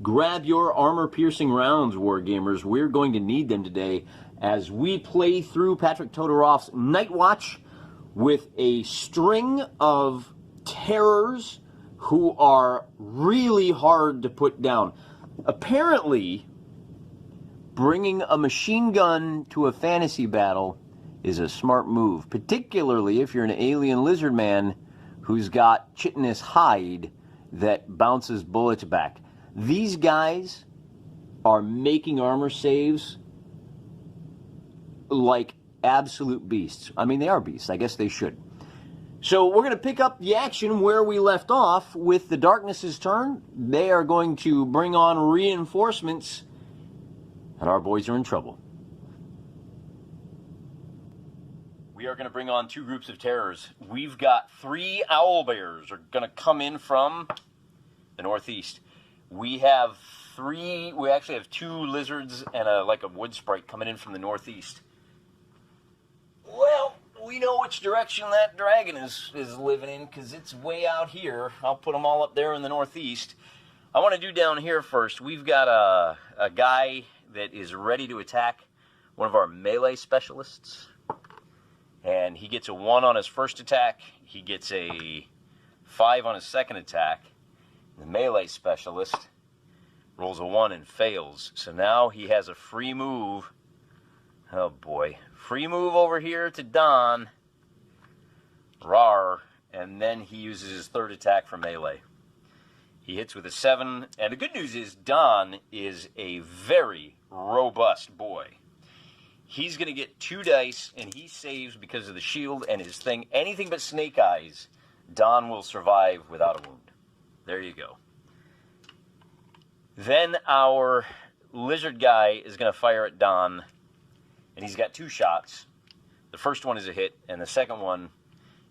Grab your armor-piercing rounds, Wargamers. We're going to need them today as we play through Patrick Todorov's Nightwatch with a string of terrors who are really hard to put down. Apparently, bringing a machine gun to a fantasy battle is a smart move, particularly if you're an alien lizard man who's got chitinous hide that bounces bullets back. These guys are making armor saves like absolute beasts. I mean, they are beasts. I guess they should. So we're going to pick up the action where we left off with the Darkness's turn. They are going to bring on reinforcements, and our boys are in trouble. We are going to bring on two groups of terrors. We've got 3 owlbears are going to come in from the northeast. We actually have 2 lizards and like a wood sprite coming in from the northeast. Well, we know which direction that dragon is living in because it's way out here. I'll put them all up there in the northeast. I want to do down here first. We've got a guy that is ready to attack one of our melee specialists. And he gets a 1 on his first attack. He gets a 5 on his second attack. The melee specialist rolls a 1 and fails. So now he has a free move. Oh boy. Free move over here to Don. Rar. And then he uses his third attack for melee. He hits with a 7. And the good news is Don is a very robust boy. He's going to get 2 dice, and he saves because of the shield and his thing. Anything but snake eyes, Don will survive without a wound. There you go. Then our lizard guy is going to fire at Don, and he's got 2 shots. The first one is a hit, and the second one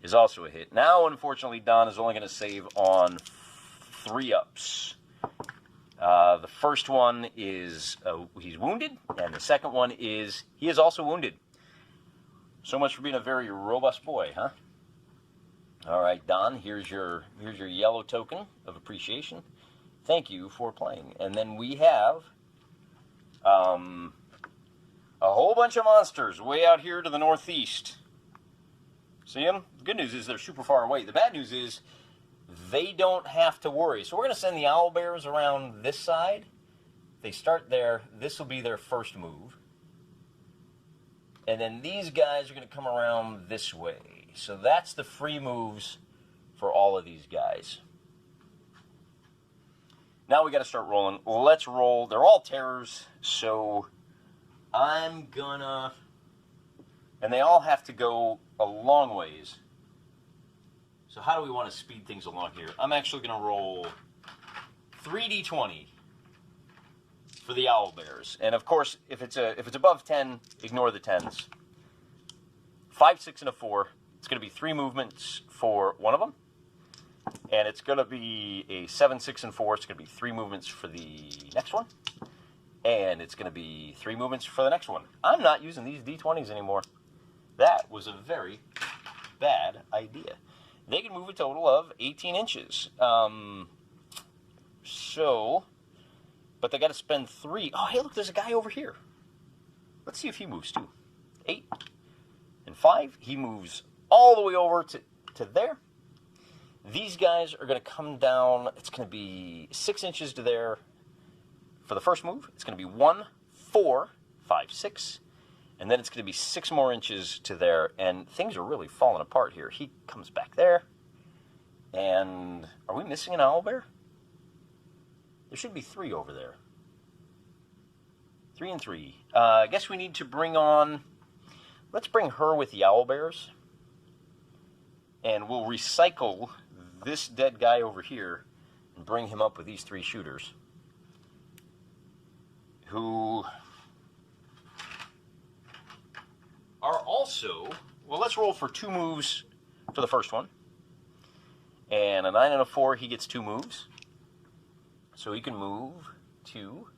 is also a hit. Now, unfortunately, Don is only going to save on 3-ups. The first one is he's wounded, and the second one is he is also wounded. So much for being a very robust boy, huh? All right, Don, here's your yellow token of appreciation. Thank you for playing. And then we have a whole bunch of monsters way out here to the northeast. See them? The good news is they're super far away. The bad news is they don't have to worry. So we're going to send the owlbears around this side. They start there. This will be their first move. And then these guys are going to come around this way. So that's the free moves for all of these guys. Now we got to start rolling. Let's roll. They're all terrors. So I'm going to... And they all have to go a long ways. So how do we want to speed things along here? I'm actually going to roll 3d20 for the owlbears. And of course, if it's above 10, ignore the 10s. 5, 6, and a 4. It's going to be 3 movements for one of them. And it's going to be a 7, 6, and 4. It's going to be 3 movements for the next one. And it's going to be 3 movements for the next one. I'm not using these d20s anymore. That was a very bad idea. They can move a total of 18 inches. But they got to spend 3. Oh, hey, look, there's a guy over here. Let's see if he moves too. 8 and 5. He moves all the way over to there. These guys are going to come down. It's going to be 6 inches to there for the first move. It's going to be 1, 4, 5, 6. And then it's going to be 6 more inches to there. And things are really falling apart here. He comes back there. And are we missing an owlbear? There should be 3 over there. 3 and 3. I guess we need to bring on... Let's bring her with the owlbears. And we'll recycle this dead guy over here and bring him up with these 3 shooters. Who... are also, well, let's roll for 2 moves for the first one. And a 9 and a 4, he gets 2 moves. So he can move to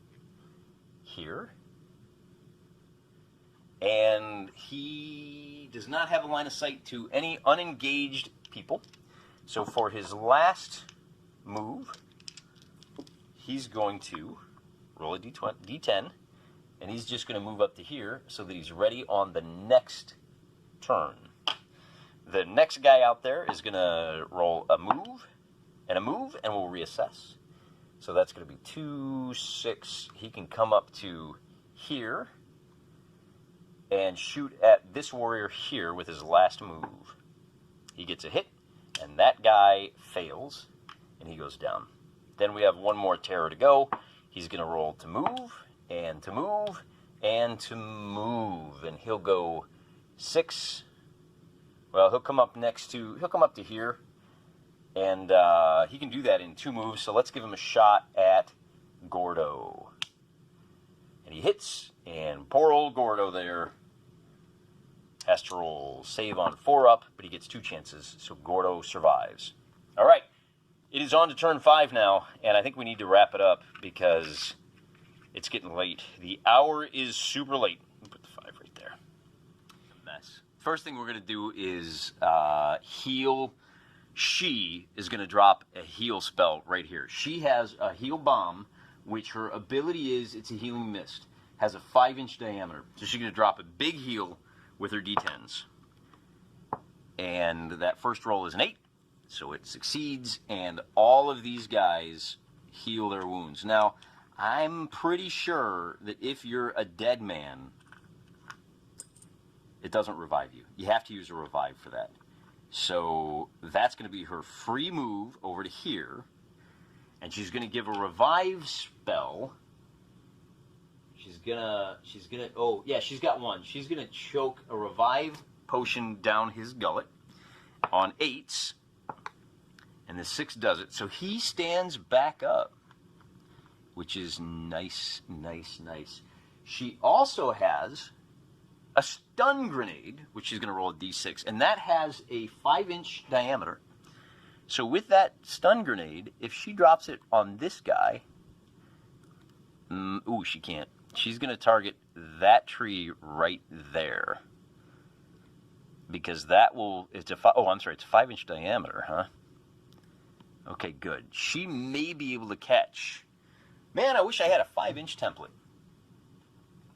here. And he does not have a line of sight to any unengaged people. So for his last move, he's going to roll a D10, and he's just going to move up to here so that he's ready on the next turn. The next guy out there is going to roll a move, and we'll reassess. So that's going to be 2, 6. He can come up to here and shoot at this warrior here with his last move. He gets a hit, and that guy fails, and he goes down. Then we have one more terror to go. He's going to roll to move, and to move, and to move, and he'll go 6. Well, he'll come up to here, and he can do that in 2 moves, so let's give him a shot at Gordo. And he hits, and poor old Gordo there has to roll save on 4 up, but he gets 2 chances, so Gordo survives. All right, it is on to turn 5 now, and I think we need to wrap it up because it's getting late. The hour is super late. I'll put the 5 right there. Mess. First thing we're going to do is heal. She is going to drop a heal spell right here. She has a heal bomb, which her ability is, it's a healing mist. Has a 5-inch diameter. So she's going to drop a big heal with her D10s. And that first roll is an 8, so it succeeds, and all of these guys heal their wounds. Now, I'm pretty sure that if you're a dead man, it doesn't revive you. You have to use a revive for that. So that's going to be her free move over to here, and she's going to give a revive spell. She's gonna, oh yeah, she's got one. She's gonna choke a revive potion down his gullet on 8s, and the 6 does it. So he stands back up, which is nice, nice, nice. She also has a stun grenade, which she's gonna roll a D6, and that has a 5-inch diameter. So with that stun grenade, if she drops it on this guy, ooh, she can't. She's going to target that tree right there. Because that will, it's a 5-inch diameter, huh? Okay, good. She may be able to catch. Man, I wish I had a 5-inch template.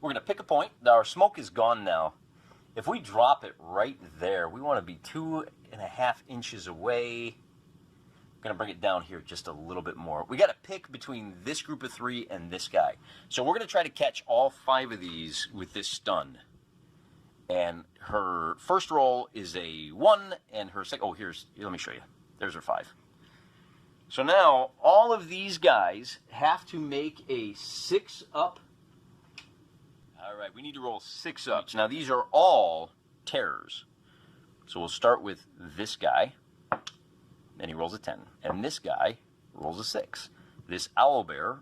We're going to pick a point. Our smoke is gone now. If we drop it right there, we want to be 2.5 inches away. I'm going to bring it down here just a little bit more. We got to pick between this group of 3 and this guy. So we're going to try to catch all 5 of these with this stun. And her first roll is a 1, and her second, let me show you. There's her 5. So now all of these guys have to make a 6-up. All right, we need to roll 6 ups. Now these are all terrors. So we'll start with this guy. And he rolls a 10. And this guy rolls a 6. This owlbear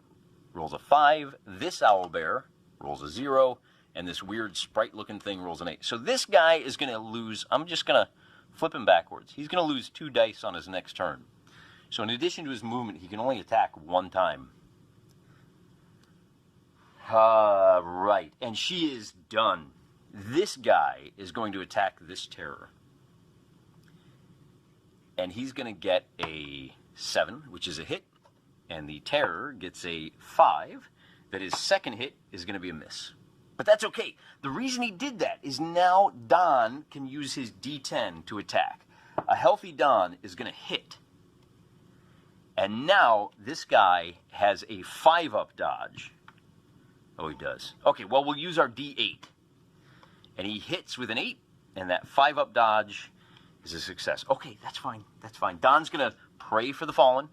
rolls a 5. This owlbear rolls a 0. And this weird sprite-looking thing rolls an 8. So this guy is going to lose. I'm just going to flip him backwards. He's going to lose 2 dice on his next turn. So in addition to his movement, he can only attack 1 time. Right. And she is done. This guy is going to attack this terror. And he's going to get a 7, which is a hit. And the terror gets a 5. That his second hit is going to be a miss. But that's okay. The reason he did that is now Don can use his D10 to attack. A healthy Don is going to hit. And now this guy has a 5-up dodge. Oh, he does. Okay, well, we'll use our D8. And he hits with an 8, and that 5-up dodge is a success. Okay, that's fine. That's fine. Don's going to pray for the fallen.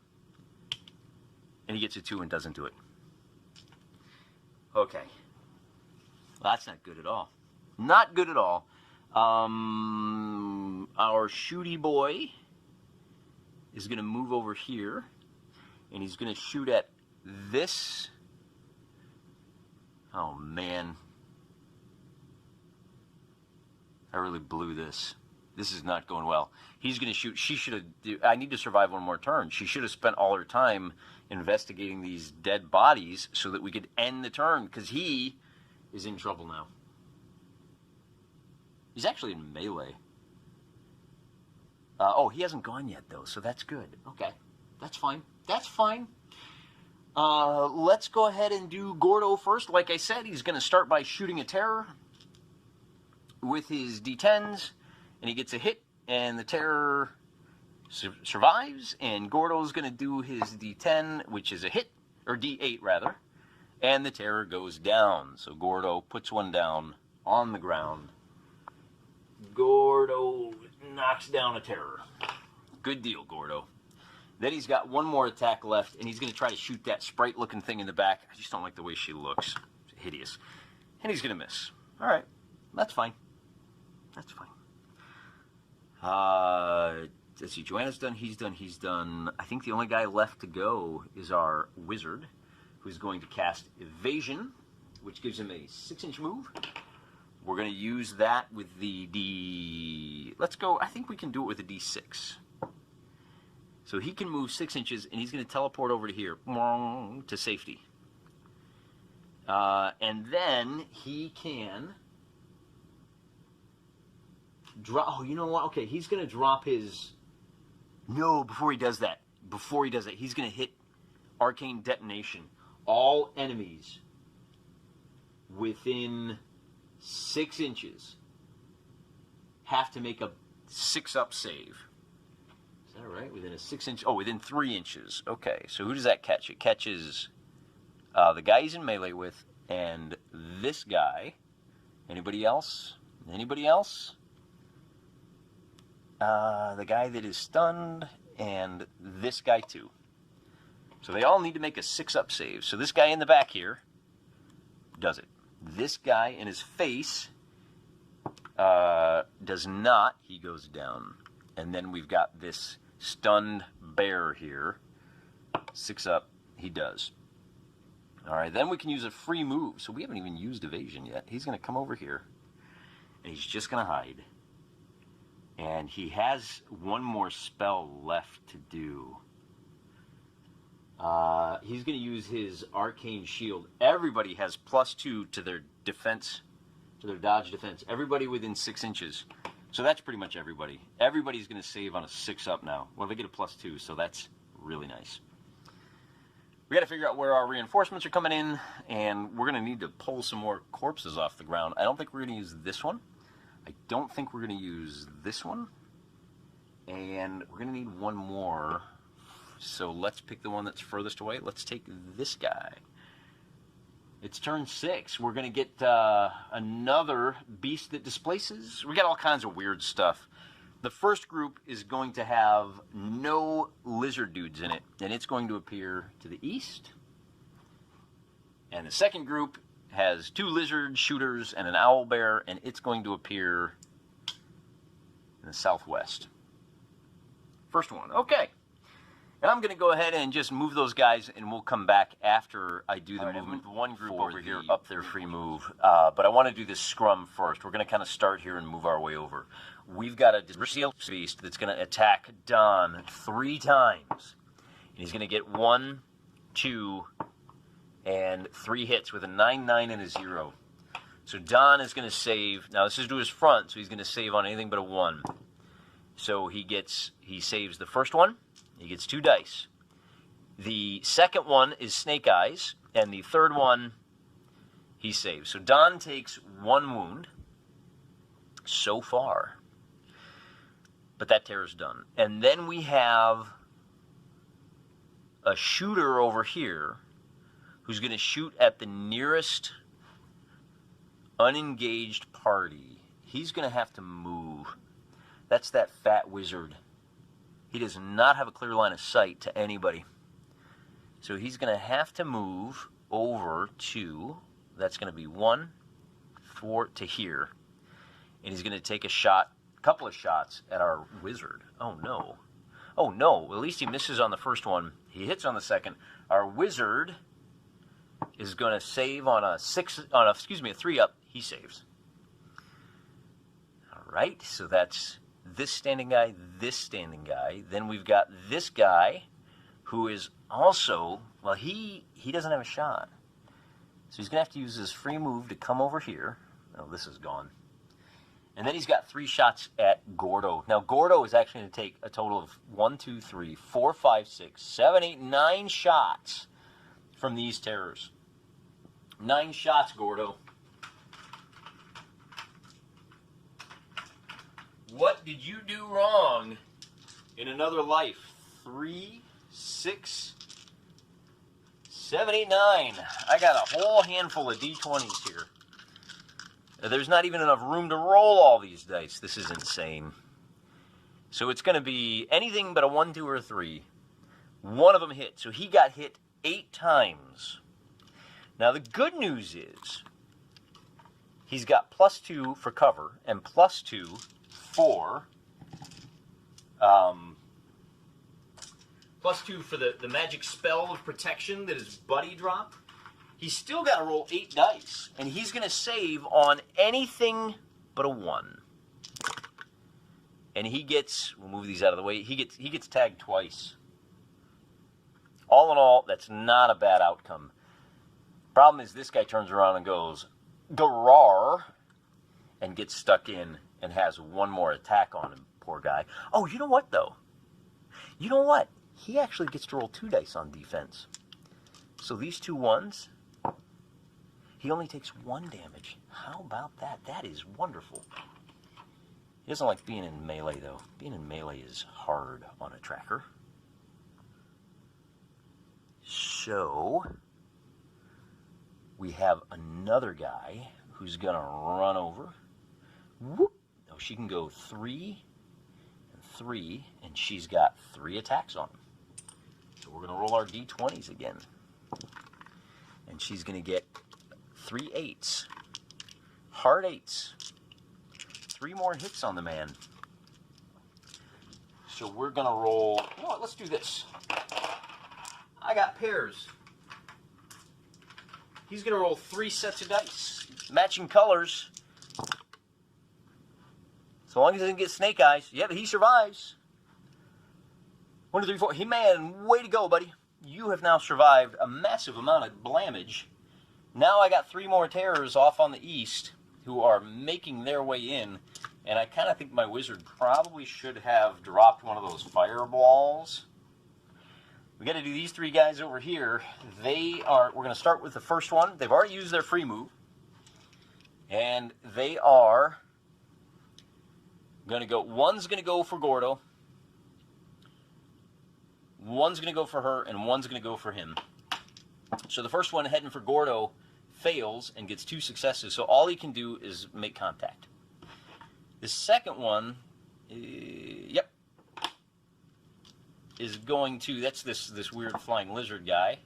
And he gets a 2 and doesn't do it. Okay. Well, that's not good at all. Not good at all. Our shooty boy is going to move over here. And he's going to shoot at this. Oh, man. I really blew this. This is not going well. He's going to shoot. She should have. I need to survive 1 more turn. She should have spent all her time investigating these dead bodies so that we could end the turn, because he is in trouble now. He's actually in melee. Oh, he hasn't gone yet, though, so that's good. Okay, that's fine. That's fine. Let's go ahead and do Gordo first. Like I said, he's going to start by shooting a terror with his D10s, and he gets a hit, and the terror survives, and Gordo's going to do his D10, which is a hit, or D8 rather, and the terror goes down. So Gordo puts one down on the ground. Gordo knocks down a terror. Good deal, Gordo. Then he's got one more attack left, and he's going to try to shoot that sprite-looking thing in the back. I just don't like the way she looks. It's hideous. And he's going to miss. All right. That's fine. That's fine. Let's see. Joanna's done. He's done. He's done. I think the only guy left to go is our wizard, who's going to cast Evasion, which gives him a 6-inch move. We're going to use that with the D... Let's go. I think we can do it with a D6. So he can move 6 inches, and he's going to teleport over to here, to safety. And then he can drop... Oh, you know what? Okay, he's going to drop his... No, before he does that, he's going to hit Arcane Detonation. All enemies within 6 inches have to make a 6-up save. Is that right? Within a 6-inch... Oh, within 3 inches. Okay, so who does that catch? It catches the guy he's in melee with and this guy. Anybody else? Anybody else? The guy that is stunned and this guy too. So they all need to make a 6-up save. So this guy in the back here does it. This guy in his face does not. He goes down. And then we've got this stunned bear here. 6-up, he does. All right, then we can use a free move. So we haven't even used evasion yet. He's going to come over here, and he's just going to hide. And he has one more spell left to do. He's going to use his Arcane Shield. Everybody has +2 to their defense, to their dodge defense. Everybody within 6 inches. So that's pretty much everybody. Everybody's going to save on a 6-up now. Well, they get a +2, so that's really nice. We got to figure out where our reinforcements are coming in, and we're going to need to pull some more corpses off the ground. I don't think we're going to use this one. I don't think we're going to use this one. And we're going to need one more. So let's pick the one that's furthest away. Let's take this guy. It's turn 6. We're going to get another beast that displaces. We got all kinds of weird stuff. The first group is going to have no lizard dudes in it, and it's going to appear to the east. And the second group has 2 lizard shooters and an owl bear, and it's going to appear in the southwest. First one, okay. And I'm going to go ahead and just move those guys, and we'll come back after I do the movement. One group over here up their free move, but I want to do this scrum first. We're going to kind of start here and move our way over. We've got a beast that's going to attack Don 3 times. And he's going to get 1, 2, and 3 hits with a 9, 9, and a 0. So Don is going to save. Now this is to his front, so he's going to save on anything but a 1. So he saves the first one. He gets 2 dice. The second one is Snake Eyes, and the third one he saves. So Don takes 1 wound so far. But that terror's done. And then we have a shooter over here who's going to shoot at the nearest unengaged party. He's going to have to move. That's that fat wizard. He does not have a clear line of sight to anybody. So he's going to have to move over to, that's going to be 1, 4 to here. And he's going to take a couple of shots at our wizard. Oh no. Oh no, at least he misses on the first one. He hits on the second. Our wizard is going to save on a 3-up. He saves. All right, so that's this standing guy, this standing guy. Then we've got this guy who is also, well, he doesn't have a shot. So he's going to have to use his free move to come over here. Oh, this is gone. And then he's got 3 shots at Gordo. Now, Gordo is actually going to take a total of 1, 2, 3, 4, 5, 6, 7, 8, 9 shots from these terrors. 9 shots, Gordo. What did you do wrong in another life? 3, 6, 7, 8, 9. I got a whole handful of D20s here. There's not even enough room to roll all these dice. This is insane. So it's going to be anything but a 1, 2, or 3. One of them hit. So he got hit 8 times. Now the good news is he's got +2 for cover and +2 for +2 for the magic spell of protection that his buddy dropped. He's still got to roll 8 dice, and he's going to save on anything but a 1. And he gets, we'll move these out of the way, he gets tagged twice. All in all, that's not a bad outcome. Problem is this guy turns around and goes, "Garar," and gets stuck in and has 1 more attack on him, poor guy. Oh, you know what, though? You know what? He actually gets to roll 2 dice on defense. So these 2 ones, he only takes 1 damage. How about that? That is wonderful. He doesn't like being in melee, though. Being in melee is hard on a tracker. So we have another guy who's going to run over. Whoop. Oh, she can go 3 and 3, and she's got 3 attacks on him. So we're going to roll our D20s again. And she's going to get 3 8s. Hard 8s. 3 more hits on the man. So we're going to roll... You know what? Let's do this. I got pairs. He's going to roll 3 sets of dice. Matching colors. So long as he doesn't get snake eyes. Yeah, but he survives. 1, 2, 3, 4. Hey, man, way to go, buddy. You have now survived a massive amount of blamage. Now I got 3 more terrors off on the east who are making their way in. And I kind of think my wizard probably should have dropped one of those fireballs. We got to do these 3 guys over here. We're going to start with the first one. They've already used their free move. And they are going to go, one's going to go for Gordo. One's going to go for her, and one's going to go for him. So the first one heading for Gordo fails and gets 2 successes. So all he can do is make contact. The second one, yep, is going to, that's this weird flying lizard guy,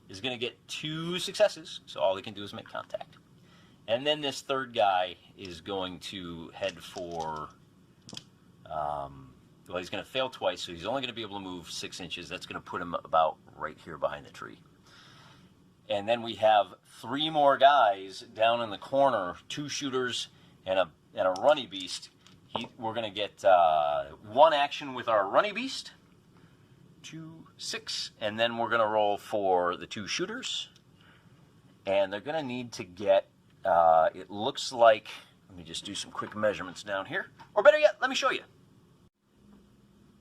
is going to get 2 successes. So all he can do is make contact. And then this third guy is going to head for, well, he's going to fail twice, so he's only going to be able to move 6 inches. That's going to put him about right here behind the tree. And then we have 3 more guys down in the corner, 2 shooters and a runny beast. We're going to get 1 action with our runny beast, 2, 6, and then we're going to roll for the 2 shooters. And they're going to need to get, it looks like, let me just do some quick measurements down here. Or better yet, let me show you.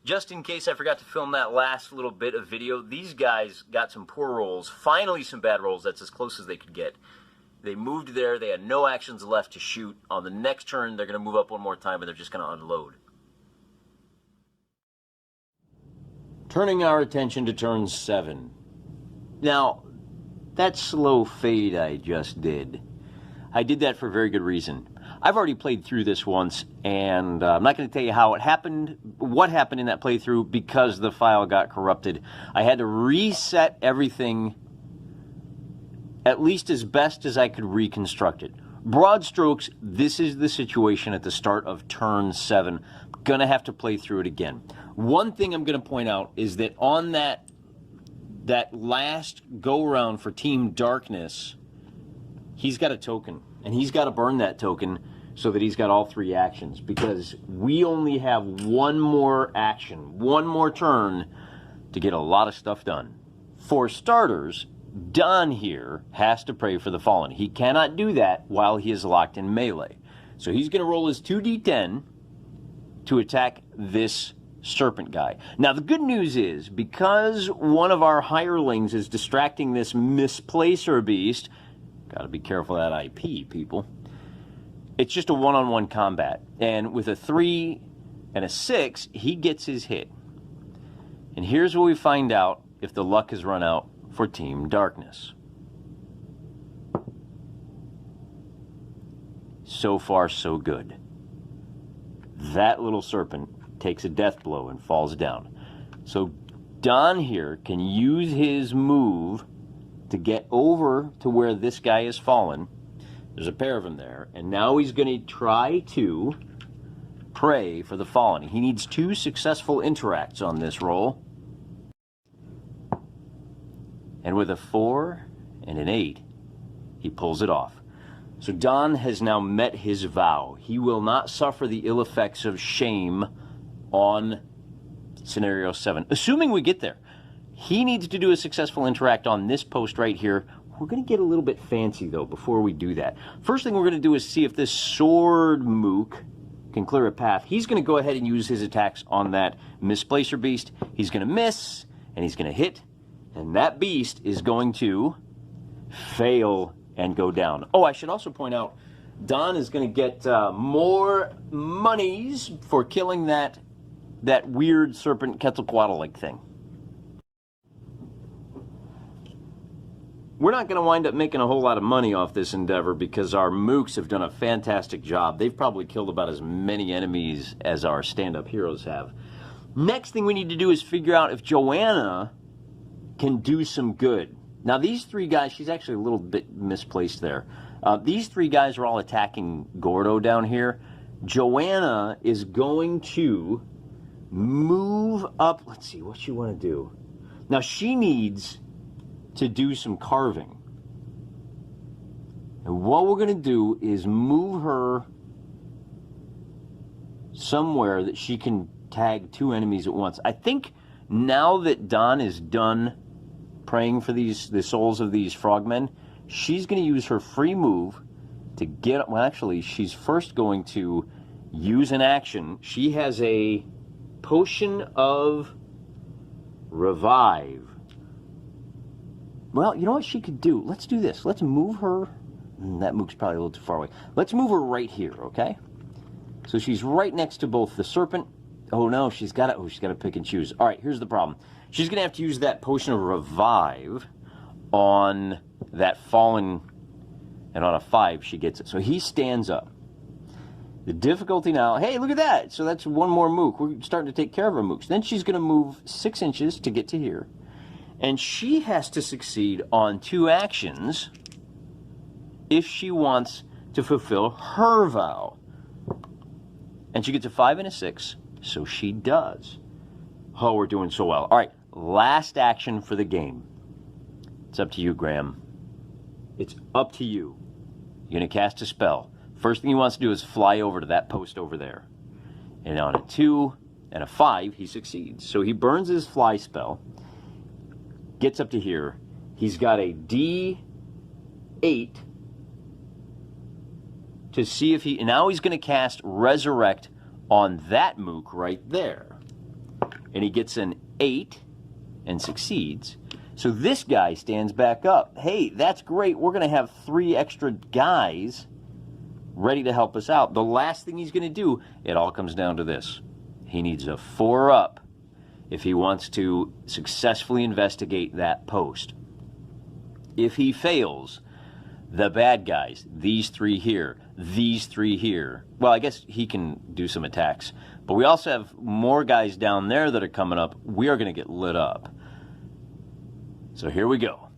Just in case I forgot to film that last little bit of video, these guys got some poor rolls, finally some bad rolls. That's as close as they could get. They moved there, they had no actions left to shoot. On the next turn, they're going to move up 1 more time, and they're just going to unload. Turning our attention to turn 7. Now, that slow fade I just did, I did that for a very good reason. I've already played through this once, and I'm not going to tell you how it happened, what happened in that playthrough, because the file got corrupted. I had to reset everything at least as best as I could reconstruct it. Broad strokes, this is the situation at the start of turn 7. Gonna have to play through it again. One thing I'm going to point out is that on that last go-around for Team Darkness, he's got a token, and he's got to burn that token so that he's got all 3 actions, because we only have 1 more action, 1 more turn to get a lot of stuff done. For starters, Don here has to pray for the fallen. He cannot do that while he is locked in melee. So he's going to roll his 2d10 to attack this serpent guy. Now, the good news is, because one of our hirelings is distracting this misplacer beast, got to be careful of that IP, people. It's just a one-on-one combat. And with a 3 and a 6, he gets his hit. And here's where we find out if the luck has run out for Team Darkness. So far, so good. That little serpent takes a death blow and falls down. So Don here can use his move to get over to where this guy has fallen. There's a pair of them there. And now he's going to try to pray for the fallen. He needs 2 successful interacts on this roll. And with a 4 and an 8, he pulls it off. So Don has now met his vow. He will not suffer the ill effects of shame on scenario 7. Assuming we get there. He needs to do a successful interact on this post right here. We're going to get a little bit fancy, though, before we do that. First thing we're going to do is see if this sword mook can clear a path. He's going to go ahead and use his attacks on that misplacer beast. He's going to miss, and he's going to hit, and that beast is going to fail and go down. Oh, I should also point out, Don is going to get more monies for killing that weird serpent Quetzalcoatl-like thing. We're not going to wind up making a whole lot of money off this endeavor because our mooks have done a fantastic job. They've probably killed about as many enemies as our stand-up heroes have. Next thing we need to do is figure out if Joanna can do some good. Now, these 3 guys, she's actually a little bit misplaced there. These 3 guys are all attacking Gordo down here. Joanna is going to move up. Let's see what you want to do. Now, she needs to do some carving. And what we're going to do is move her somewhere that she can tag 2 enemies at once. I think now that Don is done praying for the souls of these frogmen, she's going to use her free move to get... Well, actually, she's first going to use an action. She has a potion of revive. Well, you know what she could do? Let's do this. Let's move her... That mook's probably a little too far away. Let's move her right here, okay? So she's right next to both the serpent... Oh, no, she's got to pick and choose. All right, here's the problem. She's going to have to use that potion of revive on that fallen... And on a 5, she gets it. So he stands up. The difficulty now... Hey, look at that! So that's 1 more mook. We're starting to take care of our mooks. Then she's going to move 6 inches to get to here. And she has to succeed on 2 actions if she wants to fulfill her vow. And she gets a 5 and a 6, so she does. Oh, we're doing so well. All right, last action for the game. It's up to you, Graham. It's up to you. You're going to cast a spell. First thing he wants to do is fly over to that post over there. And on a 2 and a 5, he succeeds. So he burns his fly spell. Gets up to here. He's got a D8 to see if he... And now he's going to cast Resurrect on that mook right there. And he gets an 8 and succeeds. So this guy stands back up. Hey, that's great. We're going to have 3 extra guys ready to help us out. The last thing he's going to do, it all comes down to this. He needs a 4 up if he wants to successfully investigate that post. If he fails, the bad guys, these 3 here, these 3 here, well, I guess he can do some attacks, but we also have more guys down there that are coming up. We are going to get lit up. So here we go.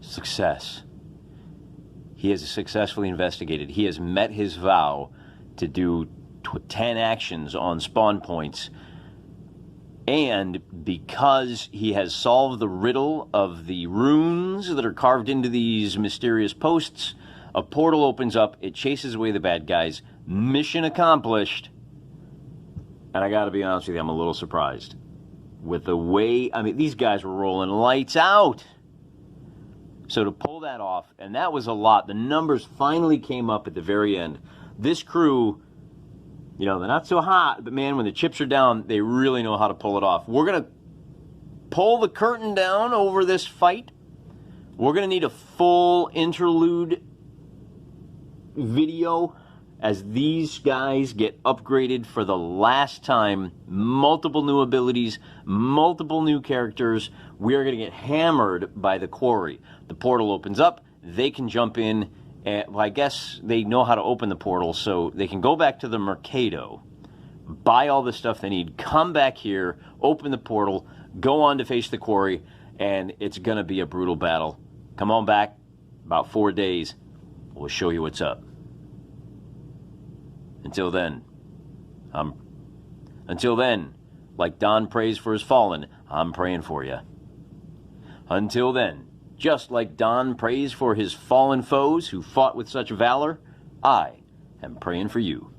Success. He has successfully investigated. He has met his vow to do 10 actions on spawn points, and because he has solved the riddle of the runes that are carved into these mysterious posts, a portal opens up, it chases away the bad guys. Mission accomplished. And I gotta be honest with you, I'm a little surprised with the way, I mean, these guys were rolling lights out. So to pull that off, and that was a lot, the numbers finally came up at the very end. This crew You know, they're not so hot, but man, when the chips are down, they really know how to pull it off. We're going to pull the curtain down over this fight. We're going to need a full interlude video as these guys get upgraded for the last time. Multiple new abilities, multiple new characters. We are going to get hammered by the quarry. The portal opens up. They can jump in. And, well, I guess they know how to open the portal, so they can go back to the Mercado, buy all the stuff they need, come back here, open the portal, go on to face the quarry, and it's going to be a brutal battle. Come on back, about 4 days. We'll show you what's up. Until then, like Don prays for his fallen, I'm praying for you. Until then, just like Don prays for his fallen foes who fought with such valor, I am praying for you.